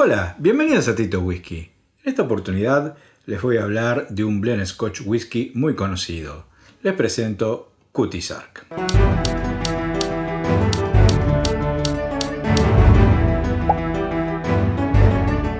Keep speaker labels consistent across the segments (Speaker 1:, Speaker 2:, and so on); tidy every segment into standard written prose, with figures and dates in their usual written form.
Speaker 1: Hola, bienvenidos a Tito Whisky. En esta oportunidad les voy a hablar de un blend Scotch whisky muy conocido. Les presento Cutty Sark.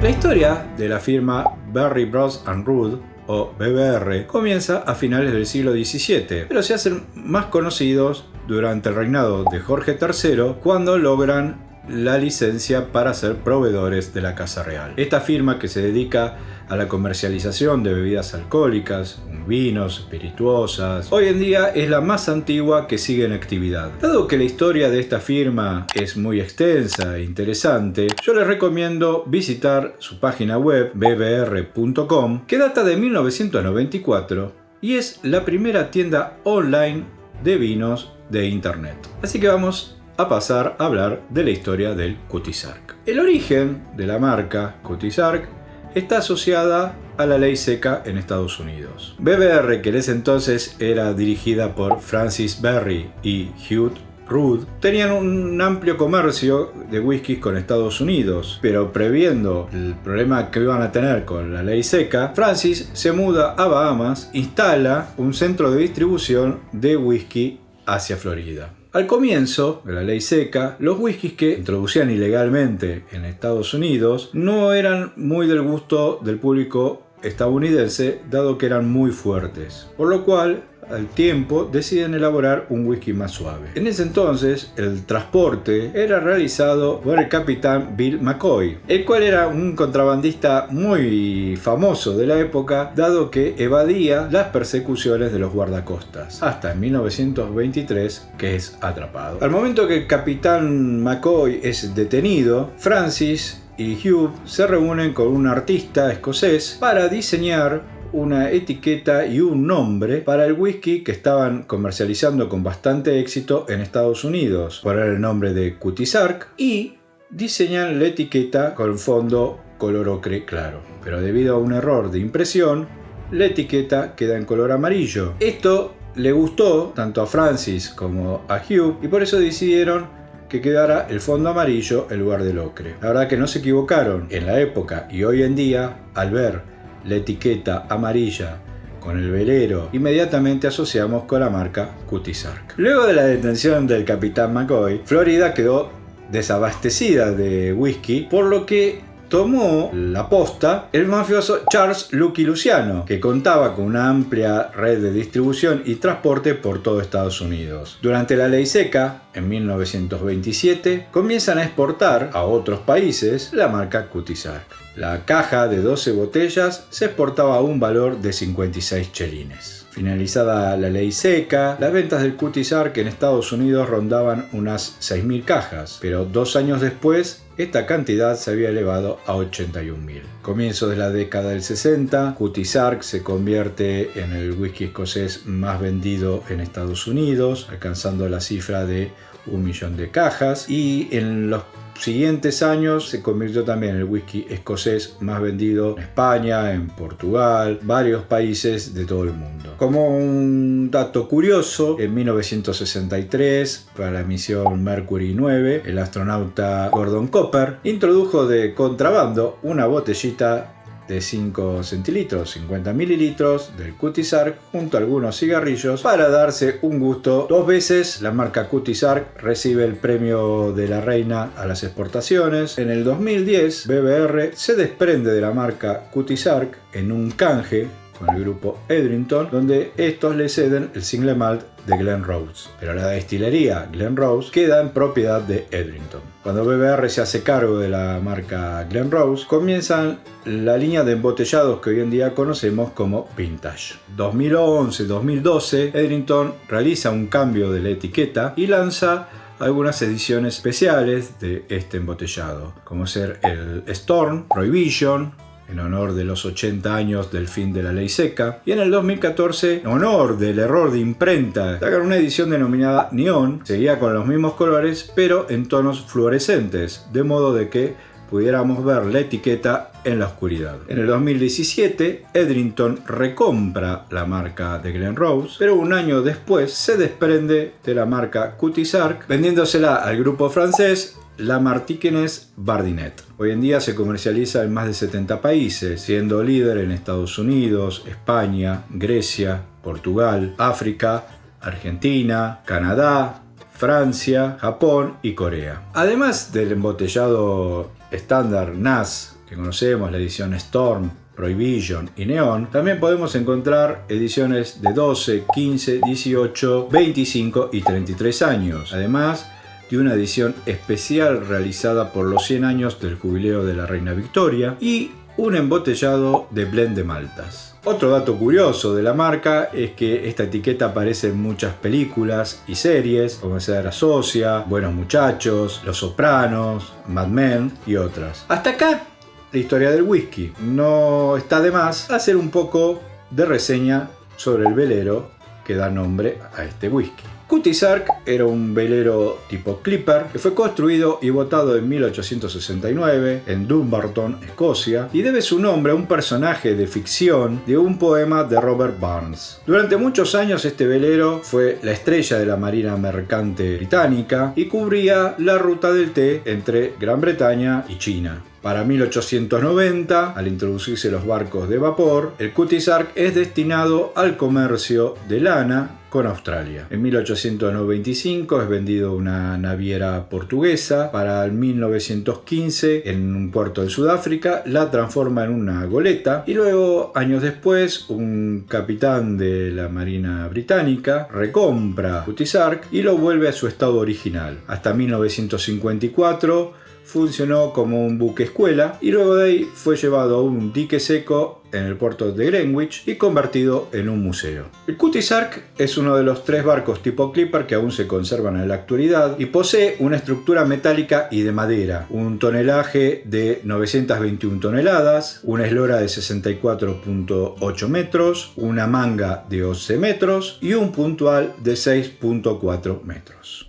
Speaker 1: La historia de la firma Berry Bros Rudd, o BBR, comienza a finales del siglo XVII, pero se hacen más conocidos durante el reinado de Jorge III, cuando logran la licencia para ser proveedores de la Casa Real. Esta firma, que se dedica a la comercialización de bebidas alcohólicas, vinos, espirituosas, hoy en día es la más antigua que sigue en actividad. Dado que la historia de esta firma es muy extensa e interesante, yo les recomiendo visitar su página web bbr.com, que data de 1994 y es la primera tienda online de vinos de internet. Así que vamos a pasar a hablar de la historia del Cutty Sark. El origen de la marca Cutty Sark está asociada a la ley seca en Estados Unidos. BBR, que en ese entonces era dirigida por Francis Berry y Hugh Rudd, tenían un amplio comercio de whiskies con Estados Unidos, pero previendo el problema que iban a tener con la ley seca, Francis se muda a Bahamas, instala un centro de distribución de whisky hacia Florida. Al comienzo de la ley seca, los whiskies que introducían ilegalmente en Estados Unidos no eran muy del gusto del público estadounidense, dado que eran muy fuertes, por lo cual al tiempo deciden elaborar un whisky más suave. En ese entonces el transporte era realizado por el capitán Bill McCoy, el cual era un contrabandista muy famoso de la época, dado que evadía las persecuciones de los guardacostas, hasta en 1923 que es atrapado. Al momento que el capitán McCoy es detenido, Francis y Hugh se reúnen con un artista escocés para diseñar una etiqueta y un nombre para el whisky que estaban comercializando con bastante éxito en Estados Unidos. Poner el nombre de Cutty Sark y diseñan la etiqueta con fondo color ocre claro. Pero debido a un error de impresión, la etiqueta queda en color amarillo. Esto le gustó tanto a Francis como a Hugh y por eso decidieron que quedara el fondo amarillo en lugar del ocre. La verdad que no se equivocaron. En la época y hoy en día, al ver la etiqueta amarilla con el velero, inmediatamente asociamos con la marca Cutty Sark. Luego de la detención del capitán McCoy, Florida quedó desabastecida de whisky, por lo que tomó la posta el mafioso Charles Lucky Luciano, que contaba con una amplia red de distribución y transporte por todo Estados Unidos. Durante la ley seca, en 1927, comienzan a exportar a otros países la marca Cutty Sark. La caja de 12 botellas se exportaba a un valor de 56 chelines. Finalizada la ley seca, las ventas del Cutty Sark en Estados Unidos rondaban unas 6.000 cajas, pero 2 años después esta cantidad se había elevado a 81.000. Comienzos de la década del 60, Cutty Sark se convierte en el whisky escocés más vendido en Estados Unidos, alcanzando la cifra de 1 millón de cajas, y en los siguientes años se convirtió también en el whisky escocés más vendido en España, en Portugal, varios países de todo el mundo. Como un dato curioso, en 1963, para la misión Mercury 9, el astronauta Gordon Cooper introdujo de contrabando una botellita de 5 centilitros, 50 mililitros del Cutty Sark junto a algunos cigarrillos para darse un gusto. 2 veces la marca Cutty Sark recibe el premio de la reina a las exportaciones. En el 2010 BBR se desprende de la marca Cutty Sark en un canje con el grupo Edrington, donde estos le ceden el single malt de Glen Rose, pero la destilería Glen Rose queda en propiedad de Edrington. Cuando BBR se hace cargo de la marca Glen Rose, comienzan la línea de embotellados que hoy en día conocemos como Vintage. 2011-2012, Edrington realiza un cambio de la etiqueta y lanza algunas ediciones especiales de este embotellado, como ser el Storm Prohibition, en honor de los 80 años del fin de la ley seca, y en el 2014, en honor del error de imprenta, sacaron una edición denominada Neon, seguía con los mismos colores pero en tonos fluorescentes, de modo de que pudiéramos ver la etiqueta en la oscuridad. En el 2017, Edrington recompra la marca de Glen Rose, pero un año después se desprende de la marca Cutty Sark, vendiéndosela al grupo francés Lamartine Bardinet. Hoy en día se comercializa en más de 70 países, siendo líder en Estados Unidos, España, Grecia, Portugal, África, Argentina, Canadá, Francia, Japón y Corea. Además del embotellado estándar NAS que conocemos, la edición Storm, Prohibition y Neon, también podemos encontrar ediciones de 12, 15, 18, 25 y 33 años. Además de una edición especial realizada por los 100 años del jubileo de la Reina Victoria y un embotellado de blend de maltas. Otro dato curioso de la marca es que esta etiqueta aparece en muchas películas y series, como La Socia, Buenos Muchachos, Los Sopranos, Mad Men y otras. Hasta acá la historia del whisky. No está de más hacer un poco de reseña sobre el velero que da nombre a este whisky. Cutty Sark era un velero tipo Clipper que fue construido y botado en 1869 en Dumbarton, Escocia, y debe su nombre a un personaje de ficción de un poema de Robert Burns. Durante muchos años este velero fue la estrella de la marina mercante británica y cubría la ruta del té entre Gran Bretaña y China. Para 1890, al introducirse los barcos de vapor, el Cutty Sark es destinado al comercio de lana con Australia. En 1895 es vendido una naviera portuguesa. Para el 1915, en un puerto de Sudáfrica, la transforma en una goleta y luego, años después, un capitán de la Marina Británica recompra Cutty Sark y lo vuelve a su estado original. Hasta 1954 funcionó como un buque escuela y luego de ahí fue llevado a un dique seco en el puerto de Greenwich y convertido en un museo. El Cutty Sark es uno de los 3 barcos tipo Clipper que aún se conservan en la actualidad y posee una estructura metálica y de madera, un tonelaje de 921 toneladas, una eslora de 64.8 metros, una manga de 11 metros y un puntual de 6.4 metros.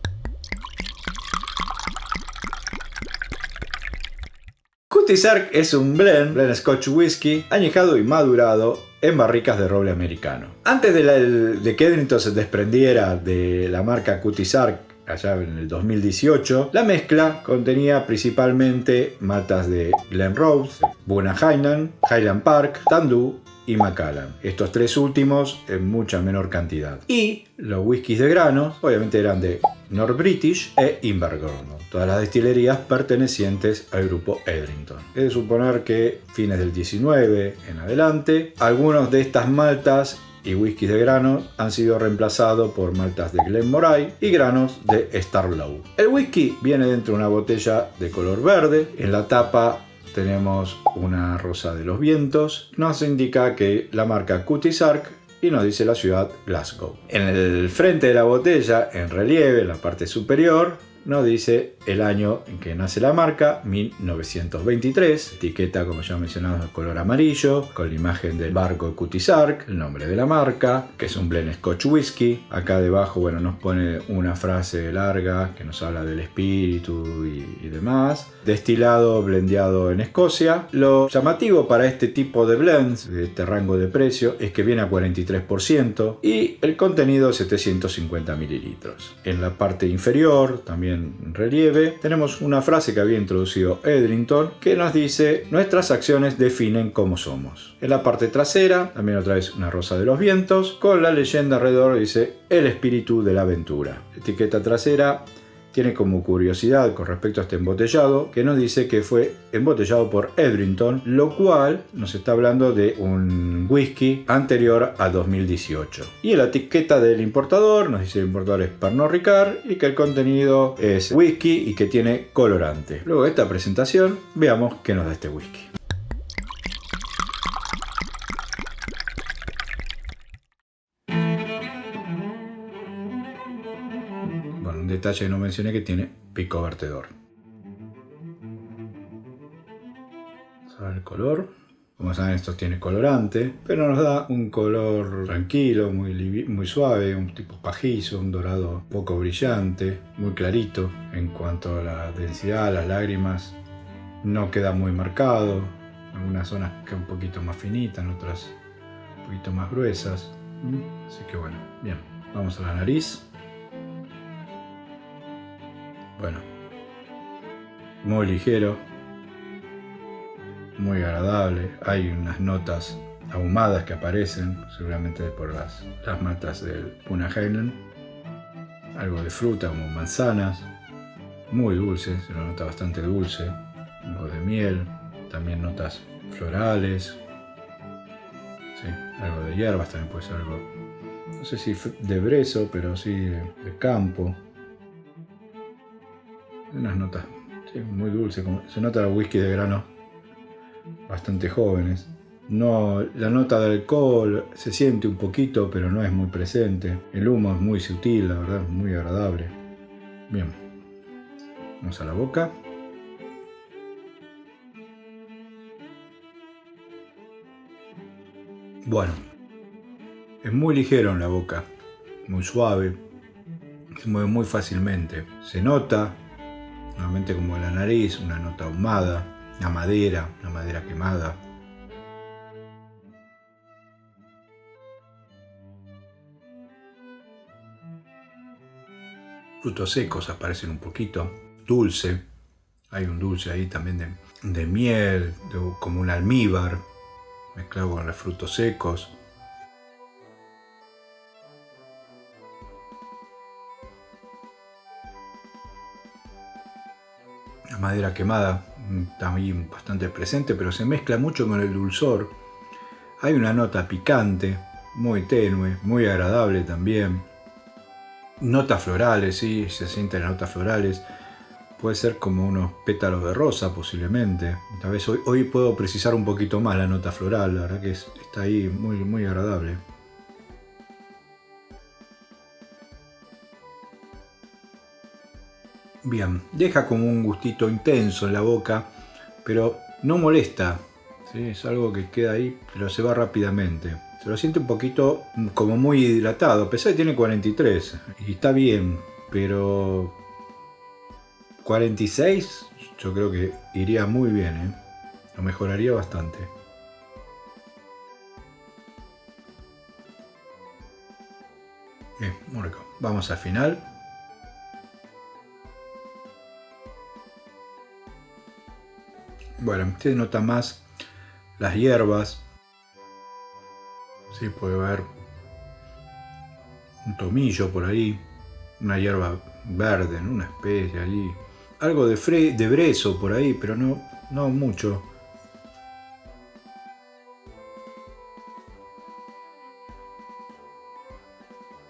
Speaker 1: Cutty Sark es un blend Scotch Whisky añejado y madurado en barricas de roble americano. Antes de que Edrington se desprendiera de la marca Cutty Sark allá en el 2018, la mezcla contenía principalmente maltas de Glen Rose, Bunna Highland, Highland Park, Tandu y Macallan. Estos 3 últimos en mucha menor cantidad. Y los whiskies de granos obviamente eran de North British e Invergordon, todas las destilerías pertenecientes al grupo Edrington. Es de suponer que fines del 19 en adelante, algunos de estas maltas y whiskies de grano han sido reemplazados por maltas de Glenmorangie y granos de Starlow. El whisky viene dentro de una botella de color verde. En la tapa tenemos una rosa de los vientos. Nos indica que la marca Cutty Sark y nos dice la ciudad Glasgow. En el frente de la botella, en relieve, en la parte superior, nos dice el año en que nace la marca, 1923. Etiqueta, como ya mencionamos, de color amarillo, con la imagen del barco Cutty Sark, el nombre de la marca, que es un blend Scotch Whisky. Acá debajo, bueno, nos pone una frase larga que nos habla del espíritu y demás. Destilado, blendeado en Escocia. Lo llamativo para este tipo de blends, de este rango de precio, es que viene a 43% y el contenido 750 mililitros. En la parte inferior, también en relieve, tenemos una frase que había introducido Edrington que nos dice: nuestras acciones definen cómo somos. En la parte trasera, también otra vez una rosa de los vientos, con la leyenda alrededor, dice el espíritu de la aventura. Etiqueta trasera tiene como curiosidad con respecto a este embotellado que nos dice que fue embotellado por Edrington, lo cual nos está hablando de un whisky anterior a 2018. Y en la etiqueta del importador nos dice que el importador es Pernod Ricard y que el contenido es whisky y que tiene colorante. Luego de esta presentación, veamos qué nos da este whisky. Un detalle que no mencioné, que tiene pico vertedor. Vamos a ver el color. Como saben, esto tiene colorante, pero nos da un color tranquilo, muy suave, un tipo pajizo, un dorado poco brillante, muy clarito. En cuanto a la densidad, las lágrimas, no queda muy marcado. En algunas zonas queda un poquito más finita, en otras un poquito más gruesas. Así que bueno, bien. Vamos a la nariz. Bueno, muy ligero, muy agradable. Hay unas notas ahumadas que aparecen, seguramente por las maltas del Puna Highland. Algo de fruta como manzanas, muy dulce, se lo nota bastante dulce. Algo de miel, también notas florales. Sí, algo de hierbas también puede ser algo, no sé si de brezo, pero sí de campo. Unas notas, sí, muy dulces, se nota el whisky de grano bastante jóvenes. No, la nota de alcohol se siente un poquito, pero no es muy presente. El humo es muy sutil, la verdad, muy agradable. Bien, vamos a la boca. Bueno, es muy ligero en la boca, muy suave, se mueve muy fácilmente. Se nota, nuevamente como en la nariz, una nota ahumada, una madera quemada. Frutos secos aparecen un poquito, dulce, hay un dulce ahí también de miel, como un almíbar mezclado con los frutos secos. La madera quemada también bastante presente, pero se mezcla mucho con el dulzor. Hay una nota picante, muy tenue, muy agradable también. Notas florales, sí, se sienten notas florales. Puede ser como unos pétalos de rosa posiblemente. Tal vez hoy puedo precisar un poquito más la nota floral, la verdad que está ahí muy, muy agradable. Bien, deja como un gustito intenso en la boca, pero no molesta. ¿Sí? Es algo que queda ahí, pero se va rápidamente. Se lo siente un poquito como muy hidratado, a pesar de que tiene 43 y está bien, pero 46 yo creo que iría muy bien, ¿eh? Lo mejoraría bastante. Bien, muy rico. Vamos al final. Bueno, usted nota más las hierbas. Sí, puede haber un tomillo por ahí, una hierba verde, ¿no? Una especie allí. Algo de brezo por ahí, pero no mucho.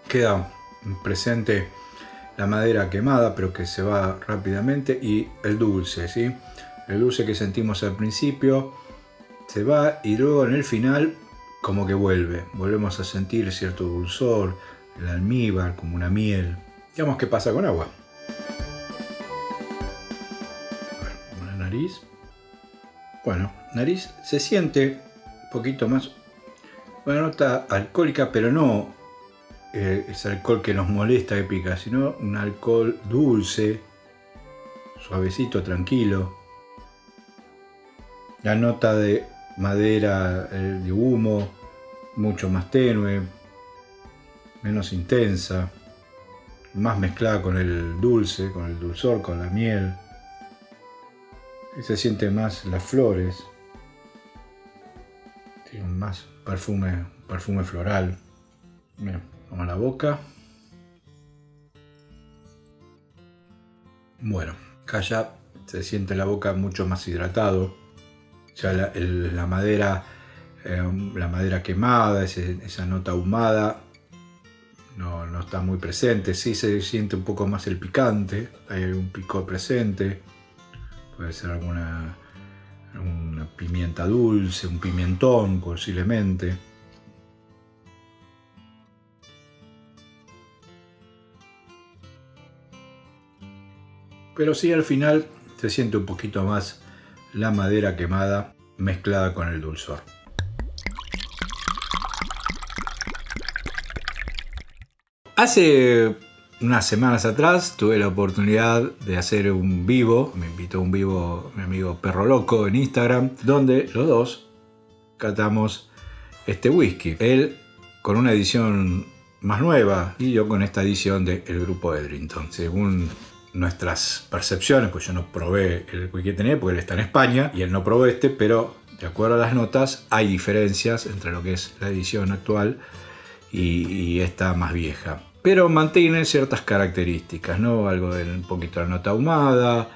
Speaker 1: Queda presente la madera quemada, pero que se va rápidamente, y el dulce, ¿sí? El dulce que sentimos al principio se va y luego en el final como que volvemos a sentir cierto dulzor, el almíbar, como una miel. Digamos qué pasa con agua. La nariz. Bueno, nariz se siente un poquito más, una nota alcohólica, pero no ese alcohol que nos molesta que pica, sino un alcohol dulce, suavecito, tranquilo. La nota de madera, de humo, mucho más tenue, menos intensa, más mezclada con el dulce, con el dulzor, con la miel. Y se siente más las flores, tiene más perfume floral. Bien, vamos a la boca. Bueno, acá ya se siente la boca mucho más hidratado. Ya la madera quemada, esa nota ahumada, no está muy presente. Sí se siente un poco más el picante, hay un pico presente, puede ser alguna pimienta dulce, un pimentón posiblemente. Pero sí, al final se siente un poquito más la madera quemada mezclada con el dulzor. Hace unas semanas atrás tuve la oportunidad de hacer un vivo, me invitó a un vivo mi amigo Perro Loco en Instagram, donde los dos catamos este whisky. Él con una edición más nueva y yo con esta edición del grupo Edrington. Según nuestras percepciones, pues yo no probé el whisky que tenía porque él está en España y él no probó este, pero de acuerdo a las notas hay diferencias entre lo que es la edición actual y esta más vieja. Pero mantiene ciertas características, ¿no? Algo de un poquito de la nota ahumada,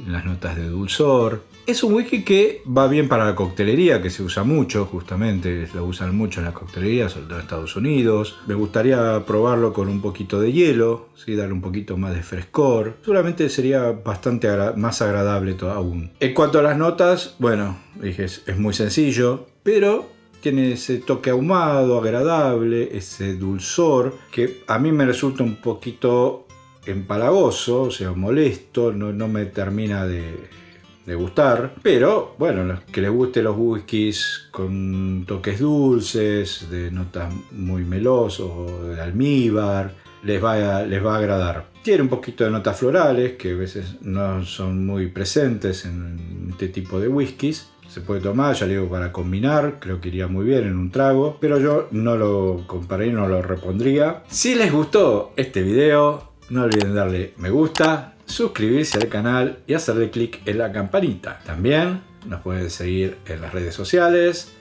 Speaker 1: las notas de dulzor. Es un whisky que va bien para la coctelería, que se usa mucho, justamente lo usan mucho en la coctelería, sobre todo en Estados Unidos. Me gustaría probarlo con un poquito de hielo, ¿sí? Darle un poquito más de frescor. Seguramente sería bastante más agradable aún. En cuanto a las notas, bueno, dije, es muy sencillo, pero tiene ese toque ahumado, agradable, ese dulzor, que a mí me resulta un poquito empalagoso, o sea, molesto, no me termina de gustar, pero bueno, los que les gusten los whiskies con toques dulces, de notas muy melosos, o de almíbar, les va a agradar. Tiene un poquito de notas florales, que a veces no son muy presentes en este tipo de whiskies. Se puede tomar, ya digo, para combinar, creo que iría muy bien en un trago, pero yo no lo compraría, no lo repondría. Si les gustó este video, no olviden darle me gusta, suscribirse al canal y hacerle clic en la campanita. También nos pueden seguir en las redes sociales,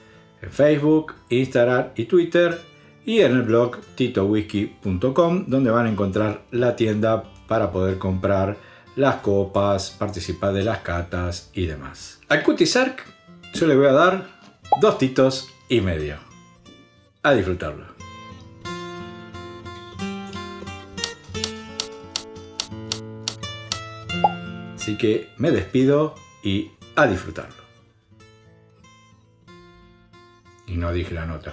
Speaker 1: en Facebook, Instagram y Twitter, y en el blog titowhisky.com, donde van a encontrar la tienda para poder comprar las copas, participar de las catas y demás. Al Cutisark yo le voy a dar 2 titos y medio. A disfrutarlo. Así que me despido y a disfrutarlo. Y no dije la nota.